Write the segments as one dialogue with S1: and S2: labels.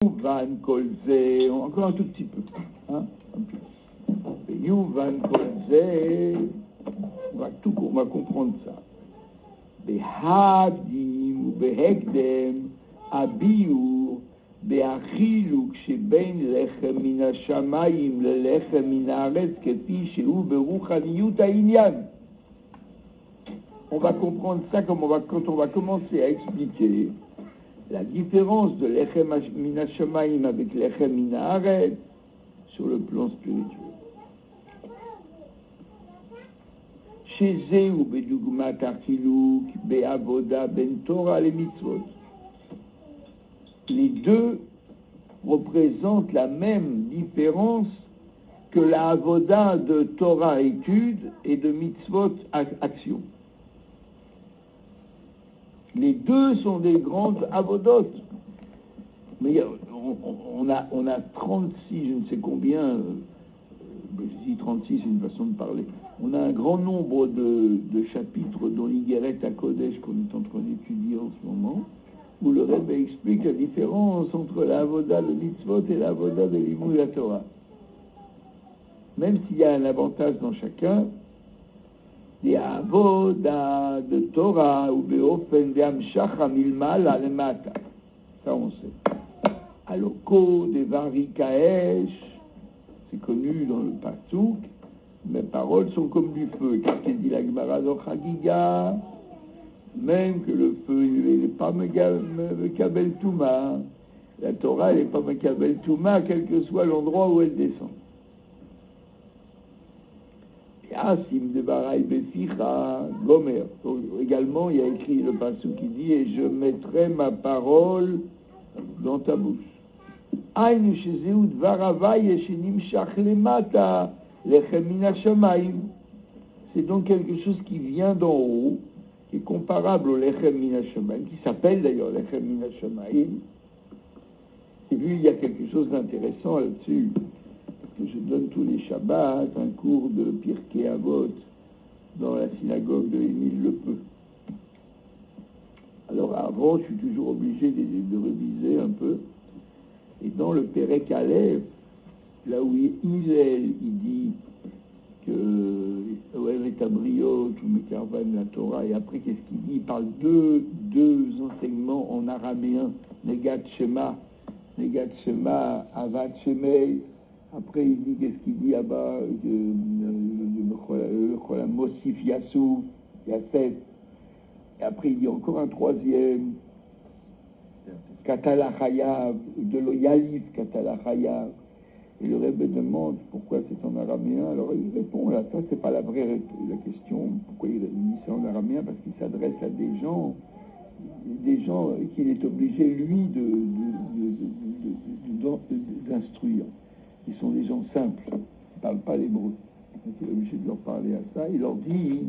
S1: Yuvan Kolze, encore un tout petit peu. Hein, Yuvan Kolze, on va comprendre ça. Behavdim ou behekdem, abiur, beachiluk sheben lechem min hashamayim lelechem min haaretz kefi shehu beruchaniyut ha'inyan. On va comprendre ça quand on va commencer à expliquer la différence de l'Echem min hashamayim avec l'Echem min haaretz sur le plan spirituel. Chez Zé ou Bedugmat Achiluk, Be'avoda, Ben Torah, les mitzvot. Les deux représentent la même différence que la avoda de Torah étude et de mitzvot action. Les deux sont des grandes avodotes. Mais on a 36, je ne sais combien, je dis 36, c'est une façon de parler. On a un grand nombre de chapitres dans l'Igeret à Kodesh qu'on est en train d'étudier en ce moment, où le Rebbe explique la différence entre la avoda, le mitzvot et la avoda de l'Imoud la Torah. Même s'il y a un avantage dans chacun, des avoda de Torah ou beofen ve'amshach hamilmal alemata. Ça on sait. Aloko de varikaesh, c'est connu dans le Pasuk. Mes paroles sont comme du feu. Qu'est-ce qu'il dit la Gemara dans Chagiga? Même que le feu, il n'est pas Mekabel Touma. La Torah, elle n'est pas Mekabel Touma, quel que soit l'endroit où elle descend. Asim de Baraï Beficha, Gomer. Également, il y a écrit le Pasuk qui dit: et je mettrai ma parole dans ta bouche. Aïn Shezeud Varavai Yeshinim Shachlemata. C'est donc quelque chose qui vient d'en haut, qui est comparable au Lechem min hashamayim, qui s'appelle d'ailleurs Lechem min hashamayim. Et puis il y a quelque chose d'intéressant là-dessus, que je donne tous les Shabbats, un cours de Pirkei Avot dans la synagogue de Émile Lepeu. Alors avant, je suis toujours obligé de réviser un peu. Et dans le Perek Aleph, là où il dit que Oev et Abriot, ou Mekarvan, la Torah, et après qu'est-ce qu'il dit? Il parle de deux enseignements en araméen, Negat Shema, Avad Shemei. Après il dit, qu'est-ce qu'il dit là-bas? Mosif Yassou, Yassef. Et après il dit encore un troisième, Katala Chayav, de l'Oyalif Katala Chayav. Et le Rebbe demande pourquoi c'est en araméen. Alors il répond, là, ça c'est pas la vraie la question. Pourquoi il dit ça en araméen? Parce qu'il s'adresse à des gens qu'il est obligé, lui, d'instruire. Ils sont des gens simples, ils ne parlent pas l'hébreu. Donc il est obligé de leur parler à ça. Il leur dit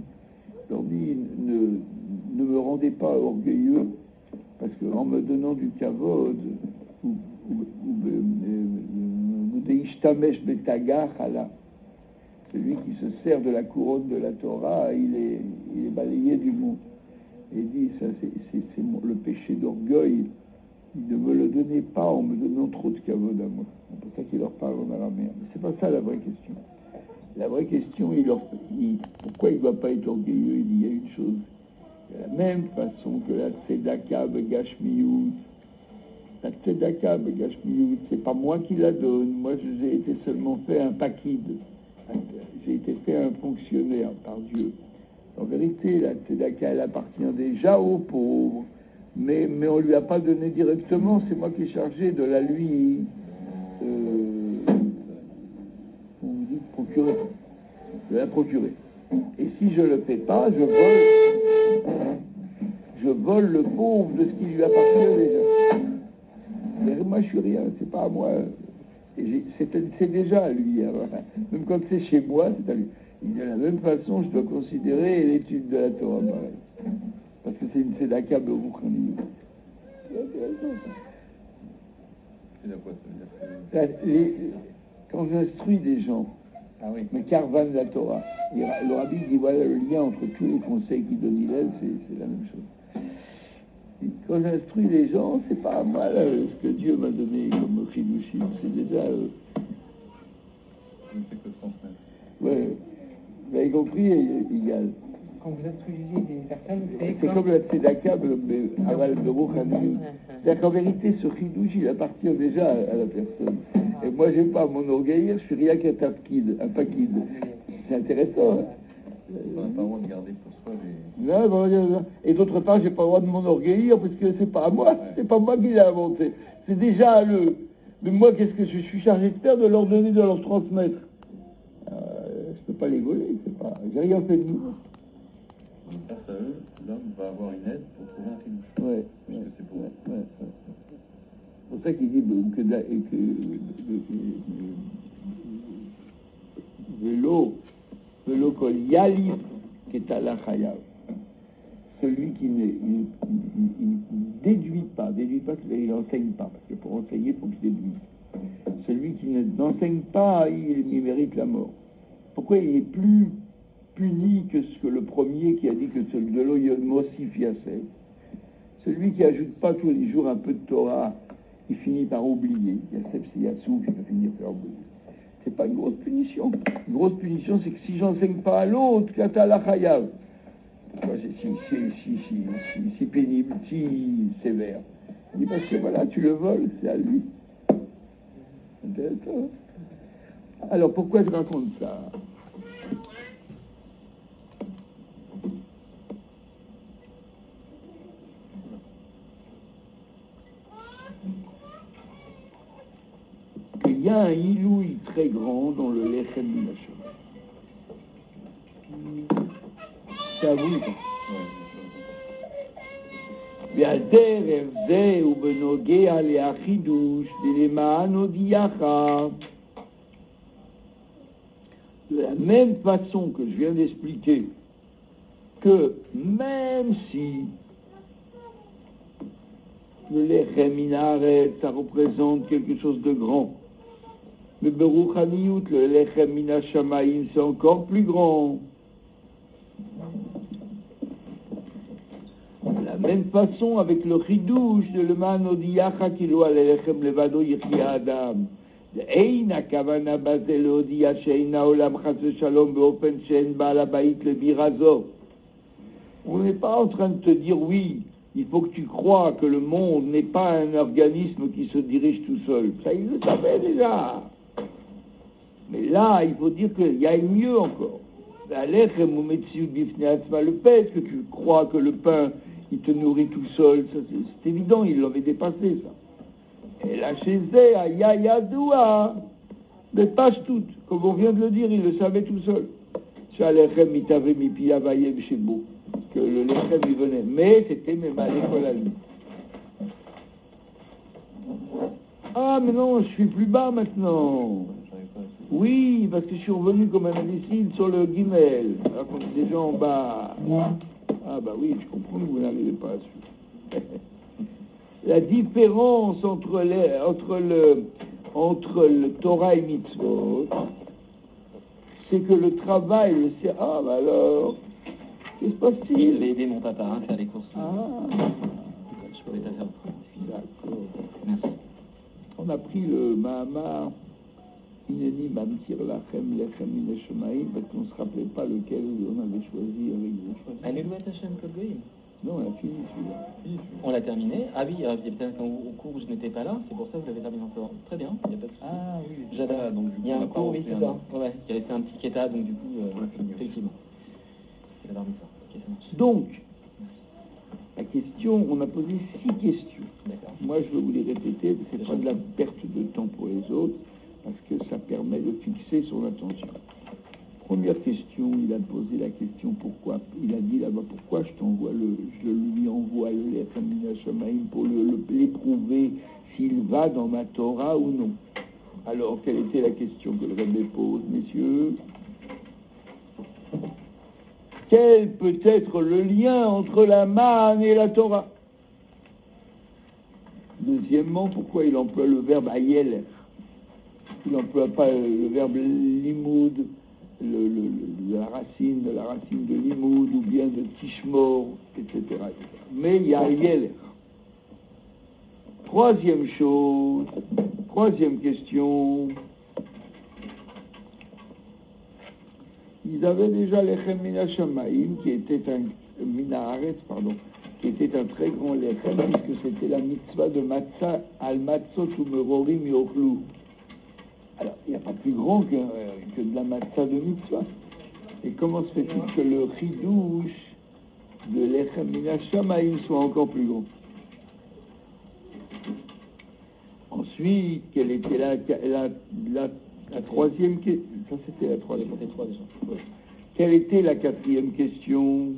S1: ne me rendez pas orgueilleux, parce qu'en me donnant du kavod, celui qui se sert de la couronne de la Torah, il est balayé du monde. Et il dit, ça c'est le péché d'orgueil. Ne me le donnez pas en me donnant trop de kavod à moi. C'est pour ça qu'il leur parle en araméen. Mais c'est pas ça la vraie question. La vraie question, pourquoi il ne va pas être orgueilleux? Il dit, il y a une chose. De la même façon que la tzedaka begashmiyut, la tzedaka begashmiyut, c'est pas moi qui la donne. Moi, j'ai été seulement fait un pakid. J'ai été fait un fonctionnaire par Dieu. En vérité, la tzedaka, elle appartient déjà aux pauvres, mais on lui a pas donné directement. C'est moi qui ai chargé de la lui procurer, de la procurer. Et si je le fais pas, je vole le pauvre de ce qui lui appartient déjà. Mais moi, je suis rien, c'est pas à moi. C'est déjà à lui. Alors, même quand c'est chez moi, c'est à lui. Et de la même façon, je dois considérer l'étude de la Torah pareil. Parce que c'est une tzedaka beruchani. C'est intéressant ça. Quand j'instruis des gens, mais Karvan la Torah, le rabbi dit voilà le lien entre tous les conseils qu'il donne Hillel, c'est la même chose. Quand j'instruis les gens, c'est pas à moi là, ce que Dieu m'a donné comme Chidushim, c'est déjà...
S2: Je ne fais que transmettre.
S1: Ouais, vous avez compris, égal.
S3: Quand vous instruisez des personnes,
S1: C'est comme la tzedaka, mais aval de Rouhani. C'est-à-dire qu'en vérité, ce Chidush, il appartient déjà à la personne. Et moi, j'aime pas m'enorgueillir, je suis rien qu'un tafkid, un pakid. C'est intéressant, hein.
S2: On n'a pas le droit de garder pour soi les...
S1: Non, et d'autre part, j'ai pas le droit de m'enorgueillir parce que c'est pas à moi, c'est pas moi qui l'ai inventé. C'est déjà à eux. Mais moi, qu'est-ce que je suis chargé de faire? De leur donner, de leur transmettre. Je peux pas les voler, c'est pas. J'ai rien fait de nouveau.
S2: Donc, grâce à eux, l'homme va avoir une aide pour trouver un film.
S1: Ouais.
S2: Parce que c'est pour eux.
S1: C'est pour ça qu'il dit que Velo kol yalif ketala chayav. Celui qui il déduit pas, il n'enseigne pas, parce que pour enseigner, il faut qu'il déduise. Celui qui n'enseigne pas, il mérite la mort. Pourquoi il est plus puni que ce que le premier qui a dit que celui de l'Oyon Mossif Yassé? Celui qui ajoute pas tous les jours un peu de Torah, il finit par oublier. Yassef c'est Yassou qui va finir par oublier. C'est pas une grosse punition. Une grosse punition, c'est que si j'enseigne pas à l'autre, kata la chayav. Si pénible, si sévère. Il dit parce que voilà, tu le voles, c'est à lui. Intéressant. Alors pourquoi je raconte ça? Il y a un ilouï très grand dans le Lechem Minashom. C'est à vous, ça. והדרך זה הוא בנוגע לאחידוש דלמען הודיעך. De la même façon que je viens d'expliquer que même si le Lechem Minaret, ça représente quelque chose de grand, le Beruch Haniyut, le Lechem Minashamayim, c'est encore plus grand. De la même façon avec le Chidouche de l'Eman Odiyacha Kilo al Lechem Levado Yechia Adam. Ein הכוונה בזה להודיע שאין העולם חס ושלום באופן שאין בעל הבית לבירזו. On n'est pas en train de te dire oui, il faut que tu crois que le monde n'est pas un organisme qui se dirige tout seul. Ça, il le savait déjà. Mais là, il faut dire qu'il y a mieux encore. Le fait que tu crois que le pain, il te nourrit tout seul, ça, c'est évident, il l'avait dépassé, ça. Et là, chez Zé, Ayayadoua, mais pas tout, comme on vient de le dire, il le savait tout seul. Que le lechem, il venait. Mais c'était même à l'école à lui. Ah, mais non, je suis plus bas maintenant. Oui, parce que je suis revenu comme un imbécile sur le guimel. Alors qu'on est déjà en bas. Ah, bah oui, je comprends que vous n'arrivez pas à suivre. La différence entre le Torah et Mitzvot, c'est que le travail, ah, bah alors, qu'est-ce qui se passe-t-il?
S4: Je vais aider mon papa à faire les courses.
S1: Ah,
S4: je pouvais t'affaire.
S1: d'accord.
S4: Merci.
S1: On a pris le Mahamar Ineni Mamtir Lachem Lechem Minashamaim parce qu'on ne se rappelait pas lequel on avait choisi avec vous.
S4: Alléluia Tachem Kol Goïm.
S1: Non, on a fini celui-là.
S4: On l'a terminé. Ah oui, il y a peut-être au cours où je n'étais pas là, c'est pour ça que vous l'avez terminé encore. Très bien, il n'y a pas de souci.
S2: Ah oui,
S4: J'adore.
S2: donc du coup,
S4: Il y a
S2: on
S4: un
S2: n'a pas
S4: cours, oui,
S2: refait
S4: c'est
S2: un
S4: ça.
S2: autre.
S4: Ouais, il restait un petit quêta, donc du coup, effectivement. J'adore ça. Ok, ça marche.
S1: Donc, la question, on a posé 6 questions.
S4: D'accord.
S1: Moi, je vais vous les répéter, c'est pas de la perte de temps pour les autres, parce que ça permet de fixer son attention. Première question, il a posé la question pourquoi. Il a dit là-bas pourquoi je lui envoie le Lechem Minashamaim pour l'éprouver s'il va dans ma Torah ou non. Alors, quelle était la question que le Rebbe pose, messieurs? Quel peut être le lien entre la manne et la Torah? Deuxièmement, pourquoi il emploie le verbe ayel? Il n'emploie pas le verbe limoud, la racine de limoud, ou bien de tishmor, etc. Mais il y a ayel. Troisième chose, troisième question. Ils avaient déjà l'Echem Mina Shamaim, qui était un Mina Haaretz, pardon, qui était un très grand lechem, puisque c'était la mitzvah de Matzah al Matzot ou Merorim Yochlu. Alors, il n'y a pas plus grand que de la Matzah de mitzvah. Et comment se fait-il que le chidouche de l'Echem Mina Shamaim soit encore plus grand? Ensuite, quelle était la troisième question? Ça, c'était la troisième. Ouais. Quelle était la quatrième question?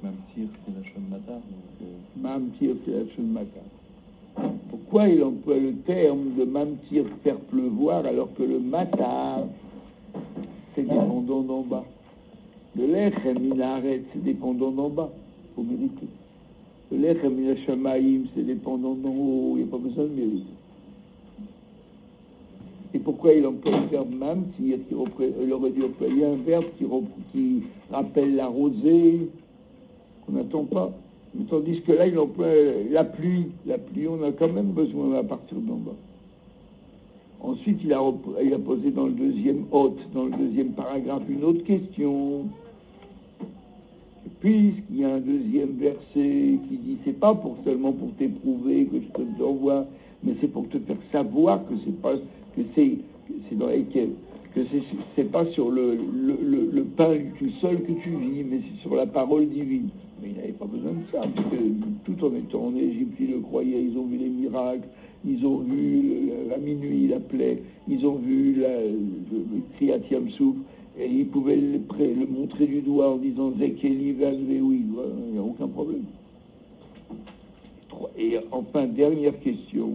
S2: Mamtir, c'est la Shon Matar.
S1: Mamtir, c'est la Shon Matar. Pourquoi il emploie le terme de Mamtir, faire pleuvoir, alors que le Matar, c'est dépendant d'en bas? Le Lechem Mina Haaretz, c'est dépendant d'en bas, faut mériter. Le Lechem Mina Shamaim, c'est dépendant d'en haut, il n'y a pas besoin de mériter. Et pourquoi il emploie le verbe Mamtir, il aurait dû employer un verbe qui rappelle la rosée, qu'on n'attend pas. Mais tandis que là, il emploie la pluie. La pluie, on a quand même besoin à partir d'en bas. Ensuite, il a posé dans le deuxième dans le deuxième paragraphe, une autre question. Puisqu'il y a un deuxième verset qui dit, c'est pas seulement pour t'éprouver que je te l'envoie, mais c'est pour te faire savoir que c'est dans lesquels, que c'est pas sur le pain du sol que tu vis, mais c'est sur la parole divine. Mais il n'avait pas besoin de ça, parce que tout en étant en Égypte, ils le croyaient, ils ont vu les miracles, ils ont vu la minuit, la plaie, ils ont vu le Kriyat Yam-Souf, et ils pouvaient le montrer du doigt en disant Zekeli Valveoui, il n'y a aucun problème. Et enfin, dernière question,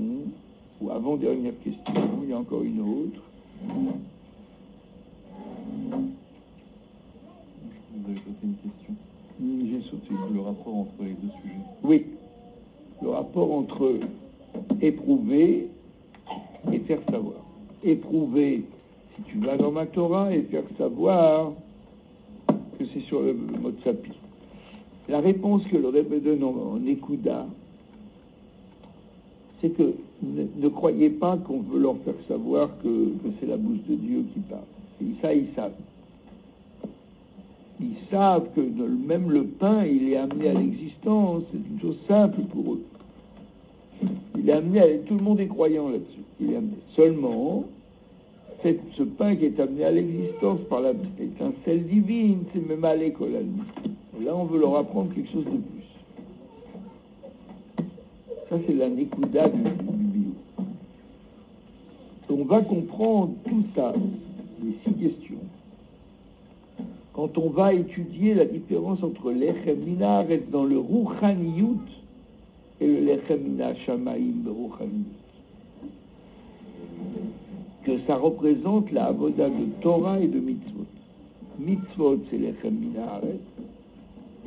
S1: ou avant-dernière question, il y a encore une autre.
S2: Vous avez sauté une question.
S1: J'ai sauté.
S2: Le rapport entre les deux sujets.
S1: Oui, le rapport entre éprouver et faire savoir. Éprouver, si tu vas dans ma Torah, et faire savoir que c'est sur le mode sapi. La réponse que le Rebbe donne en Nekuda, c'est que ne croyez pas qu'on veut leur faire savoir que c'est la bouche de Dieu qui parle. Et ça, ils savent. Ils savent que même le pain, il est amené à l'existence. C'est une chose simple pour eux. Il est amené à... Tout le monde est croyant là-dessus. Il est amené. Seulement, ce pain qui est amené à l'existence par l'étincelle divine, c'est même à l'école. Là, on veut leur apprendre quelque chose de plus. Ça, c'est la Nekuda du bio. On va comprendre tout ça, les 6 questions, quand on va étudier la différence entre l'Echem Mina Haaretz dans le Ruchaniyut et le l'Echem Mina Shamaim de Ruchaniyut. Que ça représente la avoda de Torah et de Mitzvot. Mitzvot, c'est l'Echem Mina Haaretz,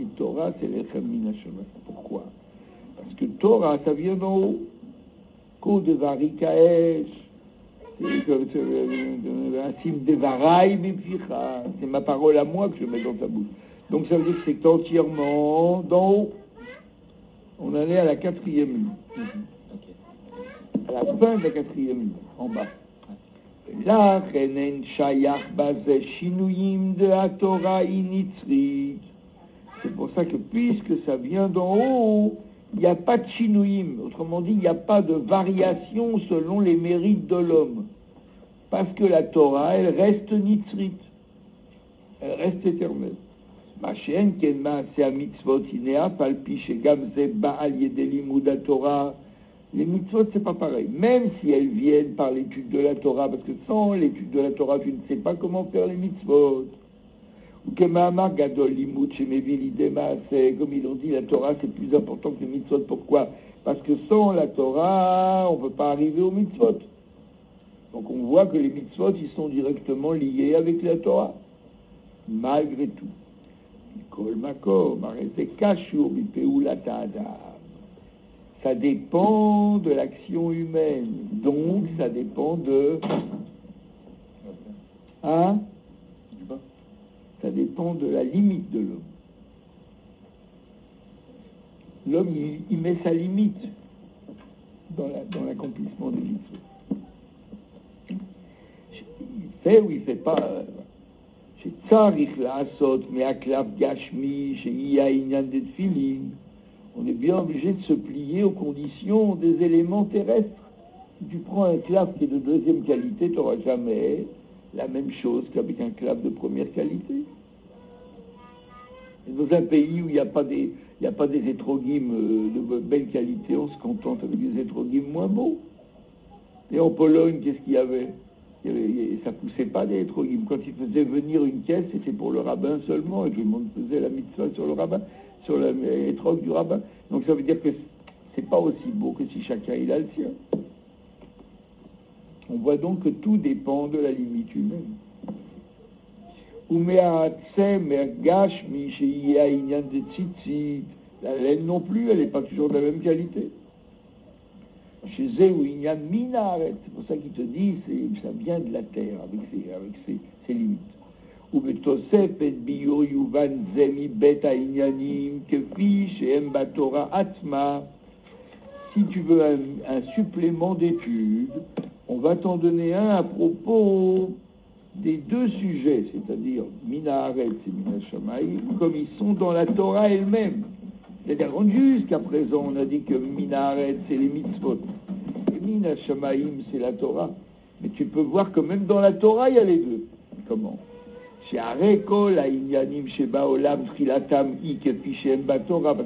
S1: et Torah, c'est l'Echem Mina Shamaim. Pourquoi? Parce que Torah, ça vient d'en haut. Ko de Varikaesh, c'est ma parole à moi que je mets dans ta bouche. Donc ça veut dire que c'est entièrement d'en haut. On en est à la 4e ligne. À la fin de la 4e ligne, en bas. Là, c'est pour ça que puisque ça vient d'en haut, il n'y a pas de chinouïm, autrement dit, il n'y a pas de variation selon les mérites de l'homme. Parce que la Torah, elle reste nitzrit. Elle reste éternelle. Ma chaîne, kenma, c'est à mitzvot inéa, palpi, shegam, zeba, al yedelimouda Torah. Les mitzvot, c'est pas pareil. Même si elles viennent par l'étude de la Torah, parce que sans l'étude de la Torah, tu ne sais pas comment faire les mitzvot. Ou que Mahamar Gadol Limut chez Mevilidema, c'est comme ils l'ont dit, la Torah c'est plus important que les mitzvot. Pourquoi? Parce que sans la Torah, on ne peut pas arriver aux mitzvot. Donc on voit que les mitzvot, ils sont directement liés avec la Torah. Malgré tout. Kol Makom, arrêtez Kashur, Bipeulata Adam. Ça dépend de l'action humaine. Donc ça dépend de... Hein? Ça dépend de la limite de l'homme. L'homme, il met sa limite dans l'accomplissement des mitzvot. Il fait ou il ne fait pas. On est bien obligé de se plier aux conditions des éléments terrestres. Si tu prends un clave qui est de deuxième qualité, tu n'auras jamais la même chose qu'avec un clave de première qualité. Et dans un pays où il n'y a pas des hétrogymes de belle qualité, on se contente avec des hétrogymes moins beaux. Et en Pologne, qu'est-ce qu'il y avait? Ça poussait pas des hétrogymes. Quand ils faisaient venir une caisse, c'était pour le rabbin seulement, et tout le monde faisait la mitzvah sur le rabbin, sur l'hétrog du rabbin. Donc ça veut dire que c'est pas aussi beau que si chacun il a le sien. On voit donc que tout dépend de la limite humaine. La laine non plus, elle n'est pas toujours de la même qualité. Chez eux, il y a minaret, c'est pour ça qu'il te dit, ça vient de la terre, avec ses limites. Ou betosef et bio yuvan zemi beta inyanim kefi shehem batora atma. Si tu veux un supplément d'études, on va t'en donner un à propos des deux sujets, c'est-à-dire minaret et minashamaïm, comme ils sont dans la Torah elle-même. C'est-à-dire, jusqu'à présent, on a dit que Minaret, c'est les mitzvot. Et Mina Shamaim, c'est la Torah. Mais tu peux voir que même dans la Torah, il y a les deux. Comment? Parce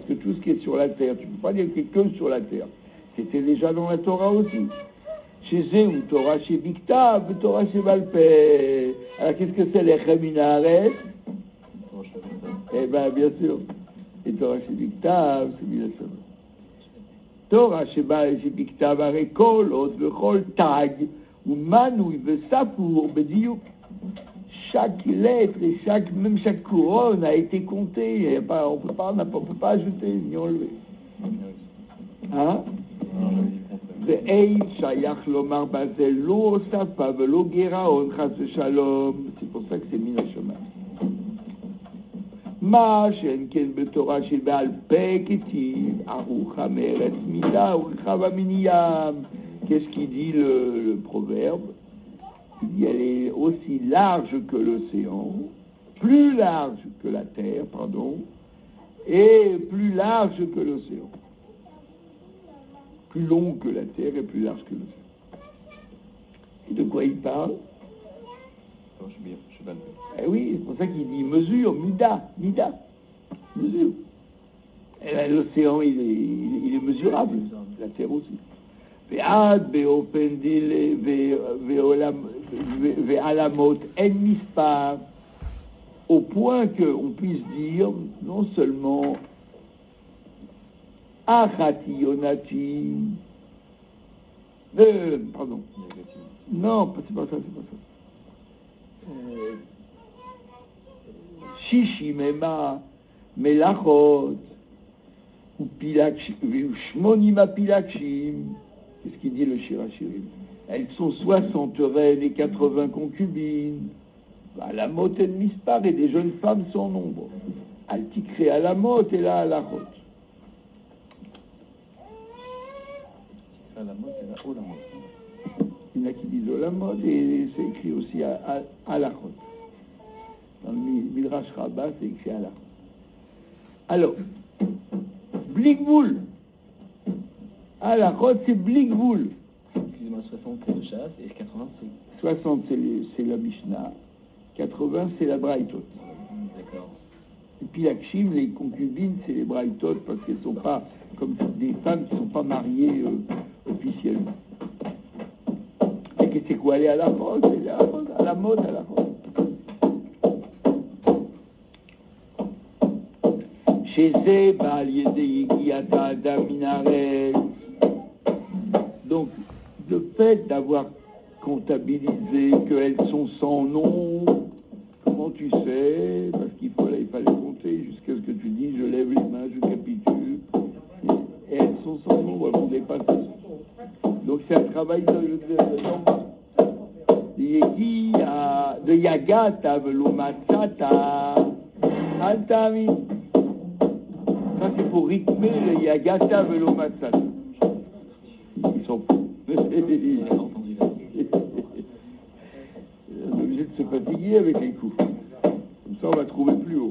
S1: que tout ce qui est sur la terre, tu ne peux pas dire que c'est que sur la terre. C'était déjà dans la Torah aussi. Chez Zéou, Torah chez Biktav, Torah chez Valpé. Alors, qu'est-ce que c'est les Minaret? Eh bien, bien sûr. Et Torah chez Biktav, c'est bien ça. Torah chez Biktav, Arekol, Otvechol, Tag, ou Manou, il veut ça pour Bediou. Chaque lettre et même chaque couronne a été comptée. On peut pas ajouter ni enlever. Hein? C'est pour ça que c'est Minashama. Qu'est-ce qu'il dit le proverbe? Il dit elle est aussi large que l'océan, plus large que la terre, et plus large que l'océan. Plus long que la terre et plus large que l'océan. Et de quoi il parle? Eh oui, c'est pour ça qu'il dit mesure, mida, mesure. Et là, l'océan, il est mesurable, la terre aussi. Ve'ad be'open dile ve'alamot en mispar, au point qu'on puisse dire non seulement achati yonati, pardon, non, c'est pas ça. Shishimema melachot ou shmonima pilakshim. Qu'est-ce qu'il dit le Shirachirim? Elles sont 60 reines et 80 concubines. La mot en mispar, et des jeunes femmes sans nombre. Altikre à la mot et là à la rote. Il y en a qui disent la mode et c'est écrit aussi à la rote. Dans le Midrash Rabbah, c'est écrit à la rote. Alors, Blikvoul. À la rote, c'est Blikvoul.
S4: Excusez-moi, 60 c'est le Shas et 80 c'est...
S1: 60 c'est la Mishnah, 80 c'est la Braïtot.
S4: D'accord.
S1: Et puis Akshim, les concubines, c'est les Braïtot parce qu'elles ne sont pas comme des femmes qui ne sont pas mariées officiellement. Et que c'est quoi aller à la mode? À la mode. Chez Zeba, donc, le fait d'avoir comptabilisé qu'elles sont sans nom, comment tu sais? Parce qu'il fallait compter jusqu'à ce que tu dis je lève les mains, je capitule. Et elles sont sans nom, elles vont dépasser. Donc c'est un travail de yagata velo matzata. Altami. Ça, c'est pour rythmer le yagata velo matzata. Ils sont fous. On est obligé de se fatiguer avec les coups. Comme ça, on va trouver plus haut.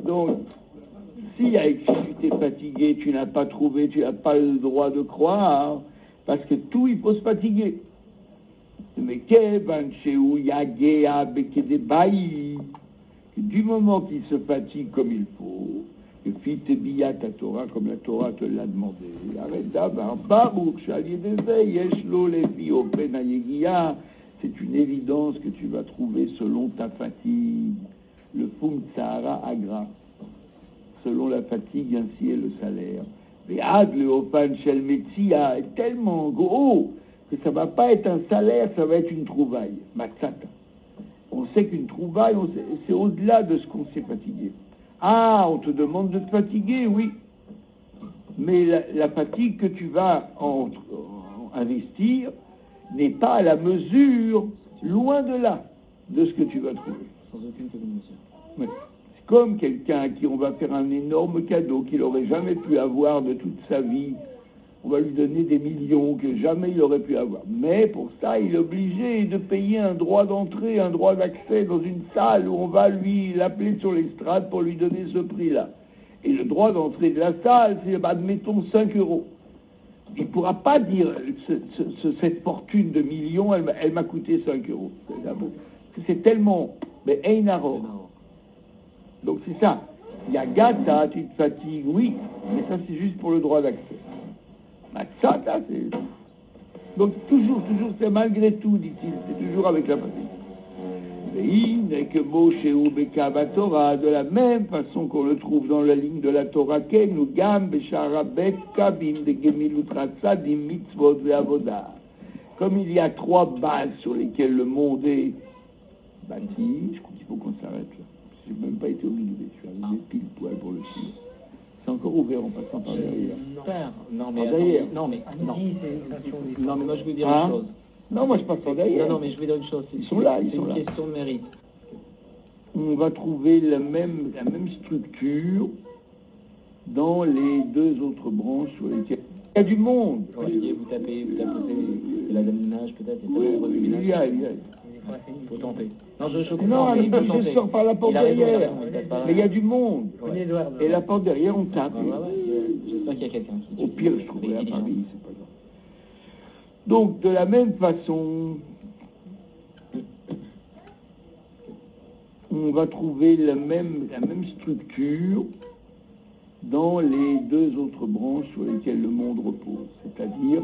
S1: Donc, s'il y a écrit tu t'es fatigué, tu n'as pas trouvé, tu n'as pas le droit de croire, parce que tout, il faut se fatiguer. Mais du moment qu'il se fatigue comme il faut, que fit biyat ta Torah comme la Torah te l'a demandé, arrête d'abord, baruch shaliedezeh yeshlo lefi open hayegia, c'est une évidence que tu vas trouver selon ta fatigue, le fum tsahara agra, selon la fatigue ainsi est le salaire. Mais ad le ofan shel metzia est tellement gros que ça va pas être un salaire, ça va être une trouvaille, matzata. On sait qu'une trouvaille, c'est au-delà de ce qu'on s'est fatigué. Ah, on te demande de te fatiguer, oui. Mais la fatigue que tu vas investir n'est pas à la mesure, loin de là, de ce que tu vas trouver.
S4: Sans aucune commune mesure.
S1: Ouais. C'est comme quelqu'un à qui on va faire un énorme cadeau qu'il n'aurait jamais pu avoir de toute sa vie. On va lui donner des millions que jamais il aurait pu avoir. Mais pour ça, il est obligé de payer un droit d'entrée, un droit d'accès dans une salle où on va lui l'appeler sur l'estrade pour lui donner ce prix-là. Et le droit d'entrée de la salle, c'est, admettons, 5 euros. Il ne pourra pas dire, cette fortune de millions, elle m'a coûté 5 euros. C'est tellement... Mais Einaro. Donc c'est ça. Il y a gata, tu te fatigues, oui, mais ça c'est juste pour le droit d'accès. Matzata, c'est... Donc toujours, c'est malgré tout, dit-il, c'est toujours avec la fatigue. De la même façon qu'on le trouve dans la ligne de la Torah, comme il y a 3 bases sur lesquelles le monde est bâti, je crois qu'il faut qu'on s'arrête là. Je n'ai même pas été au milieu, je suis arrivé pile poil pour le film. C'est encore ouvert en passant par derrière.
S4: Non, mais
S1: derrière.
S4: Non, mais moi je veux dire
S1: Hein?
S4: une chose.
S1: Non, moi je passe par derrière.
S4: Non, mais je veux dire une chose.
S1: Ils sont là,
S4: C'est une question de mérite.
S1: On va trouver la même structure dans les 2 autres branches sur lesquelles il y a du monde.
S4: Vous tapez la dominage peut-être.
S1: Oui, il y a.
S4: Il faut tenter. Non, je comprends.
S1: Non,
S4: mais il faut
S1: je
S4: tenter.
S1: sors par la porte derrière. Mais il y a du monde.
S3: Ouais.
S1: Et la porte derrière, on tape.
S4: J'espère qu'il y a quelqu'un qui...
S1: Au pire, je trouverai à Paris, c'est pas grave. Donc, de la même façon, on va trouver la même structure dans les 2 autres branches sur lesquelles le monde repose, c'est-à-dire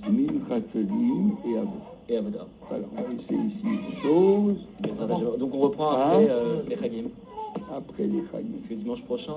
S1: Min, Chatzelim et Avodah.
S4: Et Avodah.
S1: Voilà, on va laisser ici les choses.
S4: Donc on reprend après les Chagim.
S1: Après les Chagim.
S4: Parce que dimanche prochain,